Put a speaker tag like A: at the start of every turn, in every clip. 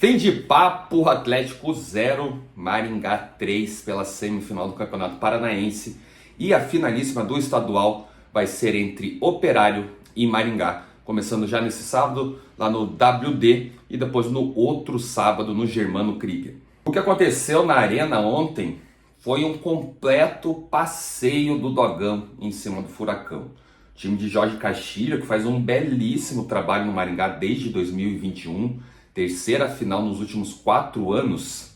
A: Fim de papo, Atlético 0, Maringá 3 pela semifinal do Campeonato Paranaense. E a finalíssima do estadual vai ser entre Operário e Maringá. Começando já nesse sábado, lá no WD, e depois no outro sábado, no Germano Krieger. O que aconteceu na arena ontem foi um completo passeio do Dogão em cima do Furacão. O time de Jorge Castilho, que faz um belíssimo trabalho no Maringá desde 2021, terceira final nos últimos 4 anos,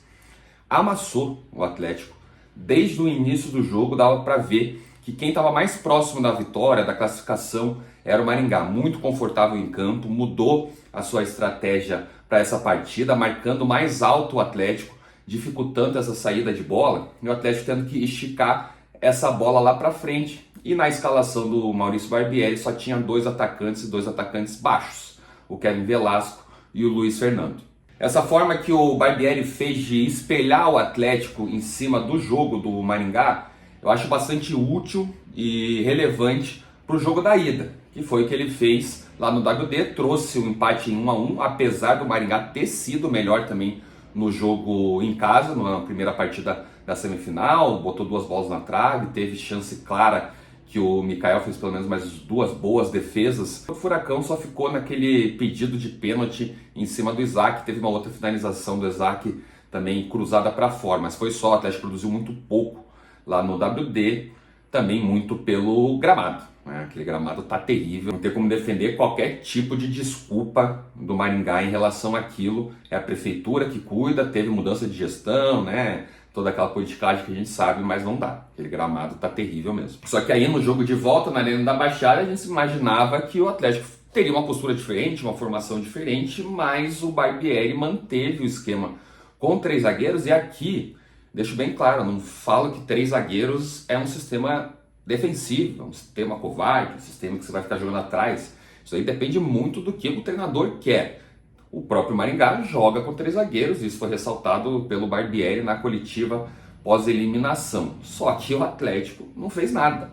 A: amassou o Atlético. Desde o início do jogo dava para ver que quem estava mais próximo da vitória, da classificação, era o Maringá. Muito confortável em campo, mudou a sua estratégia para essa partida, marcando mais alto o Atlético, dificultando essa saída de bola, e o Atlético tendo que esticar essa bola lá para frente. E na escalação do Maurício Barbieri só tinha 2 atacantes e 2 atacantes baixos, o Kevin Velasco e o Luiz Fernando. Essa forma que o Barbieri fez de espelhar o Atlético em cima do jogo do Maringá, eu acho bastante útil e relevante para o jogo da ida, que foi o que ele fez lá no WD, trouxe o empate em 1-1, apesar do Maringá ter sido melhor também no jogo em casa, na primeira partida da semifinal, botou 2 bolas na trave, teve chance clara que o Mikael fez pelo menos mais 2 boas defesas. O Furacão só ficou naquele pedido de pênalti em cima do Isaac, teve uma outra finalização do Isaac também cruzada para fora, mas foi só, o Atlético produziu muito pouco lá no WD, também muito pelo gramado, né? Aquele gramado tá terrível, não tem como defender qualquer tipo de desculpa do Maringá em relação àquilo. É a prefeitura que cuida, teve mudança de gestão, né? Toda aquela politicagem que a gente sabe, mas não dá. Aquele gramado tá terrível mesmo. Só que aí no jogo de volta, na Arena da Baixada, a gente se imaginava que o Atlético teria uma postura diferente, uma formação diferente, mas o Barbieri manteve o esquema com 3 zagueiros. E aqui, deixo bem claro, eu não falo que 3 zagueiros é um sistema defensivo, é um sistema covarde, um sistema que você vai ficar jogando atrás. Isso aí depende muito do que o treinador quer. O próprio Maringá joga com 3 zagueiros, isso foi ressaltado pelo Barbieri na coletiva pós-eliminação. Só que o Atlético não fez nada,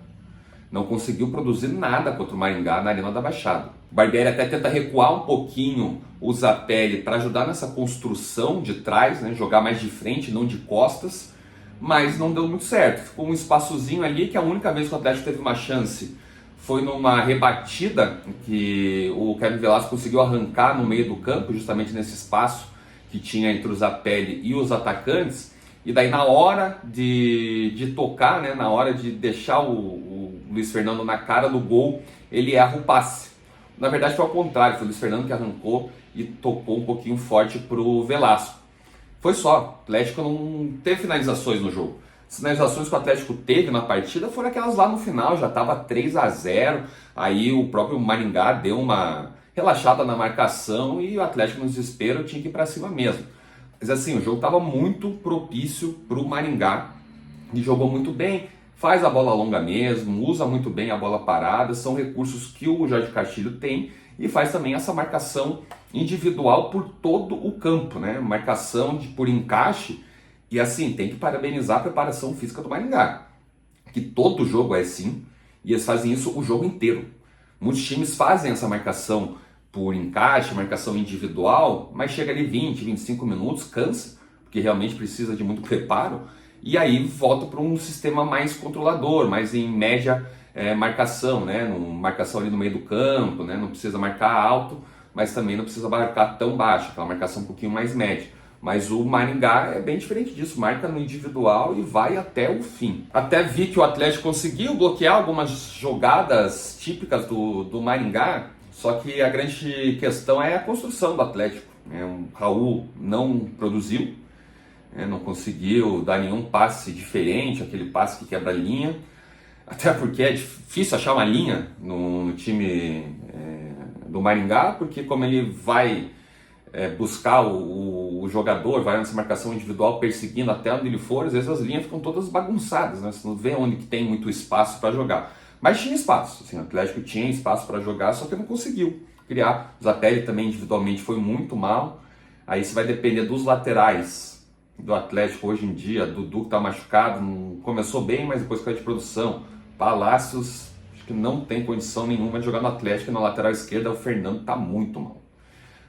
A: não conseguiu produzir nada contra o Maringá na Arena da Baixada. O Barbieri até tenta recuar um pouquinho o Zapelli para ajudar nessa construção de trás, né, jogar mais de frente, não de costas, mas não deu muito certo. Ficou um espaçozinho ali, que a única vez que o Atlético teve uma chance foi numa rebatida que o Kevin Velasco conseguiu arrancar no meio do campo, justamente nesse espaço que tinha entre o Zapelli e os atacantes. E daí na hora de tocar, né, na hora de deixar o Luiz Fernando na cara do gol, ele erra o passe. Na verdade foi ao contrário, foi o Luiz Fernando que arrancou e tocou um pouquinho forte para o Velasco. Foi só, o Atlético não teve finalizações no jogo. As finalizações que o Atlético teve na partida foram aquelas lá no final, já estava 3-0, aí o próprio Maringá deu uma relaxada na marcação e o Atlético no desespero tinha que ir para cima mesmo. Mas assim, o jogo estava muito propício para o Maringá, e jogou muito bem, faz a bola longa mesmo, usa muito bem a bola parada, são recursos que o Jorge Castilho tem, e faz também essa marcação individual por todo o campo, né? Marcação por encaixe. E assim, tem que parabenizar a preparação física do Maringá, que todo jogo é assim, e eles fazem isso o jogo inteiro. Muitos times fazem essa marcação por encaixe, marcação individual, mas chega ali 20, 25 minutos, cansa, porque realmente precisa de muito preparo, e aí volta para um sistema mais controlador, mais em média marcação, né? Marcação ali no meio do campo, né? Não precisa marcar alto, mas também não precisa marcar tão baixo, aquela marcação um pouquinho mais média. Mas o Maringá é bem diferente disso, marca no individual e vai até o fim. Até vi que o Atlético conseguiu bloquear algumas jogadas típicas do Maringá, só que a grande questão é a construção do Atlético. O Raul não produziu, não conseguiu dar nenhum passe diferente, aquele passe que quebra a linha, até porque é difícil achar uma linha no time do Maringá, porque como ele vai buscar o jogador, vai nessa marcação individual perseguindo até onde ele for, às vezes as linhas ficam todas bagunçadas, né? Você não vê onde que tem muito espaço para jogar. Mas tinha espaço, assim, o Atlético tinha espaço para jogar, só que não conseguiu criar. O Zapelli também individualmente foi muito mal. Aí você vai depender dos laterais do Atlético hoje em dia. Dudu que está machucado, não começou bem, mas depois caiu de produção. Palácios, acho que não tem condição nenhuma de jogar no Atlético. Na lateral esquerda o Fernando está muito mal.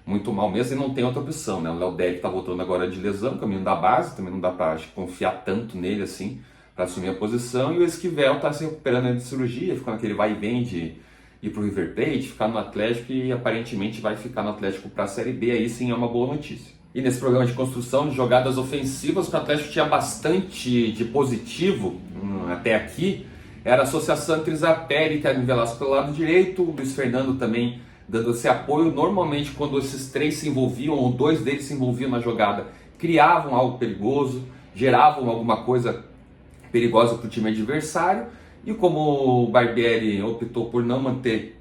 A: muito mal mesmo e não tem outra opção, né? O Léo Deck tá voltando agora de lesão, caminho da base, também não dá para confiar tanto nele assim para assumir a posição, e o Esquivel tá se recuperando de cirurgia, ficando naquele vai e vem de ir pro River Plate, ficar no Atlético e aparentemente vai ficar no Atlético para a Série B, aí sim é uma boa notícia. E nesse programa de construção de jogadas ofensivas, que o Atlético tinha bastante de positivo até aqui, era a associação entre Zapelli, que era Velasco pelo lado direito, o Luiz Fernando também dando esse apoio. Normalmente quando esses três se envolviam, ou dois deles se envolviam na jogada, criavam algo perigoso, geravam alguma coisa perigosa para o time adversário. E como o Barbieri optou por não manter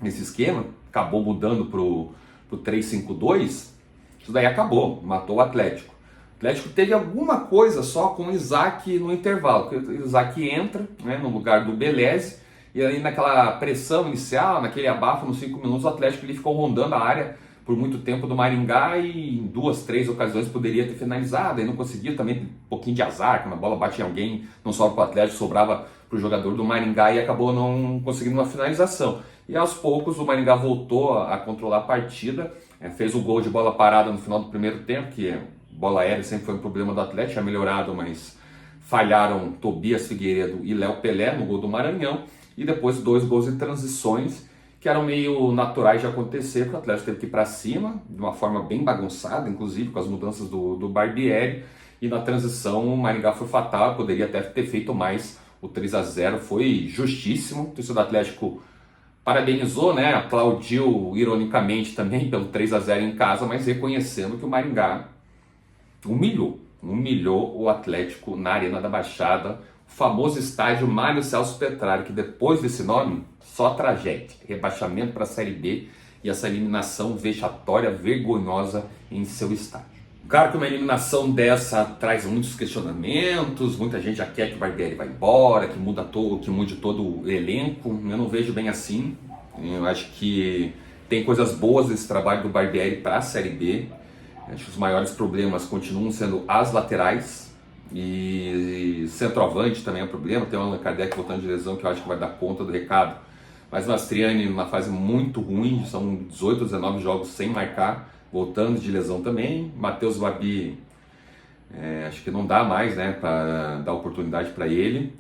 A: esse esquema, acabou mudando para o 3-5-2, isso daí acabou, matou o Atlético. O Atlético teve alguma coisa só com o Isaac no intervalo, porque o Isaac entra, né, no lugar do Beleze, e aí naquela pressão inicial, naquele abafo nos 5 minutos, o Atlético ele ficou rondando a área por muito tempo do Maringá e em 2, 3 ocasiões poderia ter finalizado, e não conseguiu, também um pouquinho de azar, quando a bola bate em alguém, não sobra para o Atlético, sobrava para o jogador do Maringá e acabou não conseguindo uma finalização. E aos poucos o Maringá voltou a controlar a partida, fez o gol de bola parada no final do primeiro tempo, que bola aérea sempre foi um problema do Atlético, já melhorado, mas falharam Tobias Figueiredo e Léo Pelé no gol do Maranhão, e depois 2 gols em transições, que eram meio naturais de acontecer, porque o Atlético teve que ir para cima, de uma forma bem bagunçada, inclusive com as mudanças do Barbieri, e na transição o Maringá foi fatal, poderia até ter feito mais, o 3-0 foi justíssimo, o torcedor do Atlético parabenizou, né, aplaudiu ironicamente também pelo 3-0 em casa, mas reconhecendo que o Maringá humilhou o Atlético na Arena da Baixada, o famoso estádio Mário Celso Petralha, que depois desse nome, só tragédia, rebaixamento para a Série B e essa eliminação vexatória, vergonhosa em seu estádio. Claro que uma eliminação dessa traz muitos questionamentos, muita gente já quer que o Barbieri vá embora, que mude todo o elenco. Eu não vejo bem assim. Eu acho que tem coisas boas desse trabalho do Barbieri para a Série B. Acho que os maiores problemas continuam sendo as laterais e centroavante também é um problema. Tem o Allan Kardec voltando de lesão que eu acho que vai dar conta do recado. Mas o Mastriani numa fase muito ruim, são 18, 19 jogos sem marcar, voltando de lesão também. Matheus Babi, acho que não dá mais, né, para dar oportunidade para ele.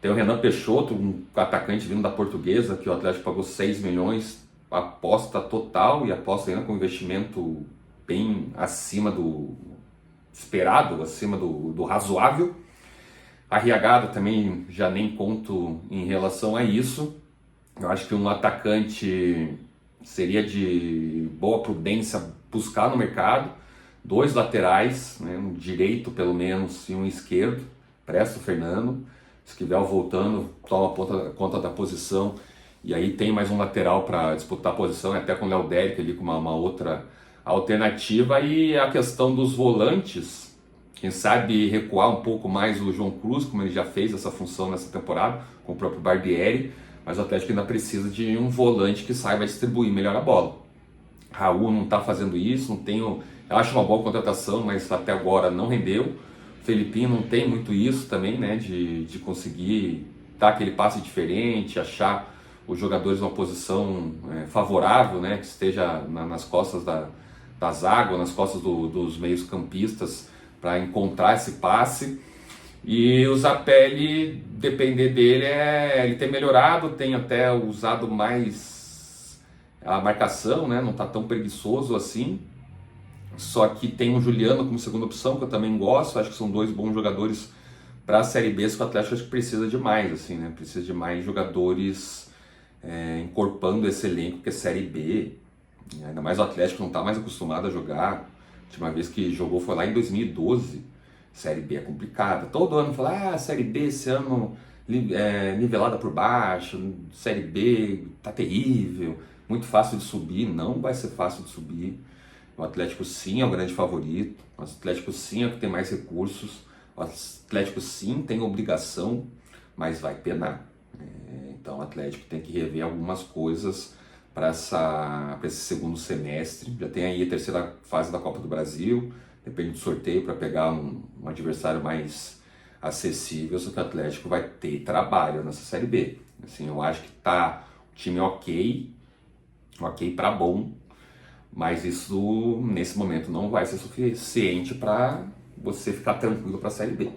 A: Tem o Renan Peixoto, um atacante vindo da Portuguesa, que o Atlético pagou 6 milhões, aposta total, e aposta ainda com investimento bem acima do esperado, acima do razoável. Arriagada também já nem conto em relação a isso. Eu acho que um atacante seria de boa prudência buscar no mercado 2 laterais, né, um direito pelo menos e um esquerdo. Presta o Fernando, Esquivel voltando, toma conta da posição, e aí tem mais um lateral para disputar a posição, até com o Léo Deck ali com uma outra alternativa. E a questão dos volantes, quem sabe recuar um pouco mais o João Cruz, como ele já fez essa função nessa temporada, com o próprio Barbieri, mas o Atlético ainda precisa de um volante que saiba distribuir melhor a bola. Raul não está fazendo isso, eu acho uma boa contratação, mas até agora não rendeu. Felipinho não tem muito isso também, né, de conseguir dar aquele passe diferente, achar os jogadores numa posição favorável, né, que esteja nas costas da zaga, nas costas dos meios campistas, para encontrar esse passe. E o Zapelli, depender dele, ele tem melhorado, tem até usado mais a marcação, né? Não está tão preguiçoso assim. Só que tem o Juliano como segunda opção, que eu também gosto, acho que são 2 bons jogadores para a Série B, que o Atlético acho que precisa de mais, assim, né? Precisa de mais jogadores encorpando esse elenco, que é Série B. Ainda mais o Atlético não está mais acostumado a jogar. A última vez que jogou foi lá em 2012. Série B é complicada. Todo ano fala, Série B esse ano nivelada por baixo, Série B tá terrível, muito fácil de subir. Não vai ser fácil de subir. O Atlético sim é o grande favorito, o Atlético sim é o que tem mais recursos, o Atlético sim tem obrigação, mas vai penar. Então o Atlético tem que rever algumas coisas para esse segundo semestre. Já tem aí a terceira fase da Copa do Brasil, depende do sorteio para pegar um adversário mais acessível, só que o Atlético vai ter trabalho nessa Série B. Assim, eu acho que tá o time ok para bom, Mas isso, nesse momento, não vai ser suficiente para você ficar tranquilo para a Série B.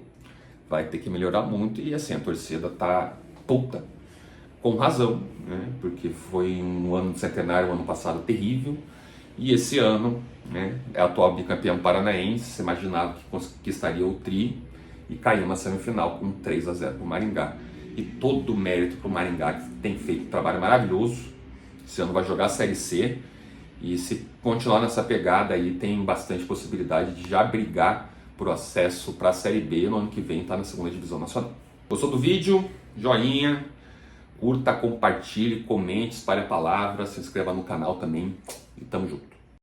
A: Vai ter que melhorar muito e assim, a torcida tá puta, com razão, né? Porque foi um ano de centenário, o ano passado terrível, e esse ano, né, é atual bicampeão paranaense, se imaginava que conquistaria o tri e caiu na semifinal com 3-0 para o Maringá. E todo o mérito para o Maringá, que tem feito um trabalho maravilhoso. Esse ano vai jogar a Série C e se continuar nessa pegada aí tem bastante possibilidade de já brigar por acesso para a Série B no ano que vem, tá na segunda divisão nacional. Gostou do vídeo? Joinha, curta, compartilhe, comente, espalhe a palavra, se inscreva no canal também e tamo junto.